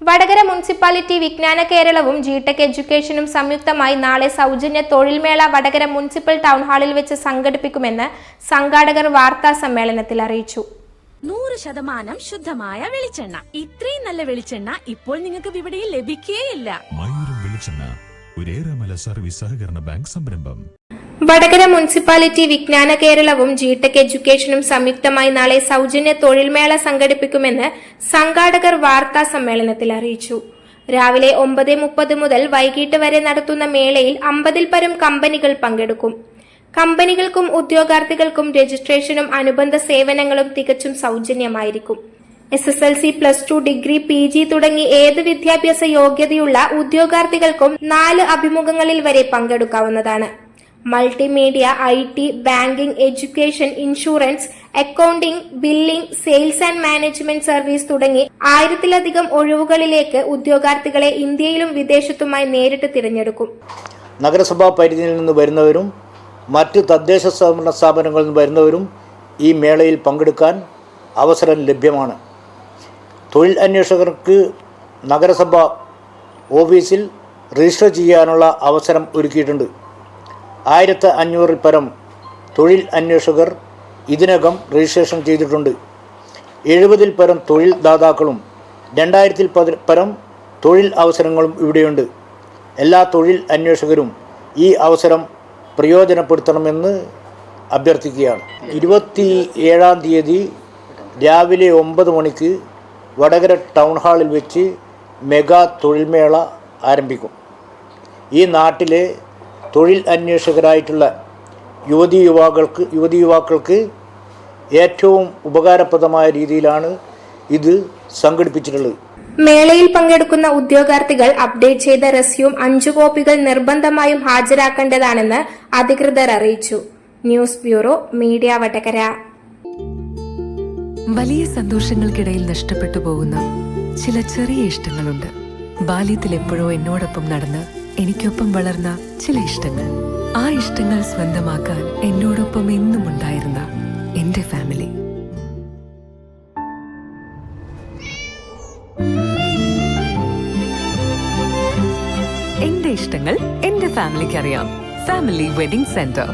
Vadakara municipality വിജ്ഞാന കേരളവും ജിടെക് എഡ്യൂക്കേഷനും സംയുക്തമായി നാളെ സൗജന്യ തൊഴിൽമേള വടകര മുനിസിപ്പൽ ടൗൺ ഹാളിൽ വെച്ച് സംഘടിപ്പിക്കുമെന്ന് സംഘാടകർ വാർത്താ സമ്മേളനത്തിൽ അറിയിച്ചു. 100% ശുദ്ധമായ വെളിച്ചെണ്ണ. ഇത്രയും നല്ല വെളിച്ചെണ്ണ ഇപ്പോൾ നിങ്ങൾക്ക് വിപണിയിൽ ലഭിക്കുകയില്ല. സർവീസ് സഹകരണ ബാങ്ക് സംരംഭം. വടകര മുനിസിപ്പാലിറ്റി വിജ്ഞാന കേരളവും ജിടെക് എഡ്യൂക്കേഷനും സംയുക്തമായി നാളെ സൗജന്യ തൊഴിൽമേള സംഘടിപ്പിക്കുമെന്ന് സംഘാടകർ വാർത്താ സമ്മേളനത്തിൽ അറിയിച്ചു. രാവിലെ 9:30 മുതൽ വൈകിട്ട് വരെ നടത്തുന്ന മേളയിൽ 50-ൽ പരം കമ്പനികൾ പങ്കെടുക്കും. കമ്പനികൾക്കും ഉദ്യോഗാർത്ഥികൾക്കും രജിസ്ട്രേഷനും അനുബന്ധ സേവനങ്ങളും തികച്ചും സൗജന്യമായിരിക്കും. SSLC, +2, ഡിഗ്രി, PG തുടങ്ങി ഏത് വിദ്യാഭ്യാസ യോഗ്യതയുള്ള ഉദ്യോഗാർത്ഥികൾക്കും 4 അഭിമുഖങ്ങളിൽ വരെ പങ്കെടുക്കാവുന്നതാണ്. Multimedia, IT, banking, education, insurance, accounting, billing, sales and management service തുടങ്ങി 1000-ലധികം ഒഴിവുകളിലേക്ക് ഉദ്യോഗാർത്ഥികളെ ഇന്ത്യയിലും വിദേശത്തുമായി നേരിട്ട് തിരഞ്ഞെടുക്കും. നഗരസഭാ പരിധിയിൽ നിന്ന് വരുന്നവരും മറ്റ് തദ്ദേശ സ്വയംഭരണ സ്ഥാപനങ്ങളിൽ നിന്ന് വരുന്നവരും ഈ മേളയിൽ പങ്കെടുക്കാൻ അവസരം ലഭ്യമാണ്. തൊഴിൽ അന്വേഷകർക്ക് നഗരസഭ ഓഫീസിൽ രജിസ്റ്റർ ചെയ്യാനുള്ള അവസരം ഒരുക്കിയിട്ടുണ്ട്. 1500-ൽ പരം തൊഴിൽ അന്വേഷകർ ഇതിനകം രജിസ്ട്രേഷൻ ചെയ്തിട്ടുണ്ട്. 70-ൽ പരം തൊഴിൽ ദാതാക്കളും 2000-ൽ പരം തൊഴിൽ അവസരങ്ങളും ഇവിടെയുണ്ട്. എല്ലാ തൊഴിൽ അന്വേഷകരും ഈ അവസരം പ്രയോജനപ്പെടുത്തണമെന്ന് അഭ്യർത്ഥിക്കുകയാണ്. 27-ാം തീയതി രാവിലെ 9 മണിക്ക് വടകര ടൗൺ ഹാളിൽ വെച്ച് മെഗാ തൊഴിൽമേള ആരംഭിക്കും. ഈ നാട്ടിലെ തൊഴിൽ അന്വേഷകരായിട്ടുള്ള യുവതി യുവാക്കൾക്ക് ഏറ്റവും ഉപകാരപ്രദമായ രീതിയിലാണ് ഇത് സംഘടിപ്പിച്ചിട്ടുള്ളത്. മേളയിൽ പങ്കെടുക്കുന്ന ഉദ്യോഗാർത്ഥികൾ അപ്ഡേറ്റ് ചെയ്ത റെസ്യൂം 5 കോപ്പികൾ നിർബന്ധമായും ഹാജരാക്കേണ്ടതാണെന്ന് അധികൃതർ അറിയിച്ചു. News bureau, media Vadakara. വലിയ സന്തോഷങ്ങൾക്കിടയിൽ നഷ്ടപ്പെട്ടു പോകുന്ന ചില ചെറിയ ഇഷ്ടങ്ങളുണ്ട്. ബാല്യത്തിൽ എപ്പോഴോ എന്നോടൊപ്പം നടന്ന് എനിക്കൊപ്പം വളർന്ന ചില ഇഷ്ടങ്ങൾ. ആ ഇഷ്ടങ്ങൾ സ്വന്തമാക്കാൻ എന്നോടൊപ്പം എന്നും ഉണ്ടായിരുന്ന എന്റെ ഫാമിലി. എന്റെ ഇഷ്ടങ്ങൾ എന്റെ ഫാമിലിക്ക് അറിയാം. Family wedding centre.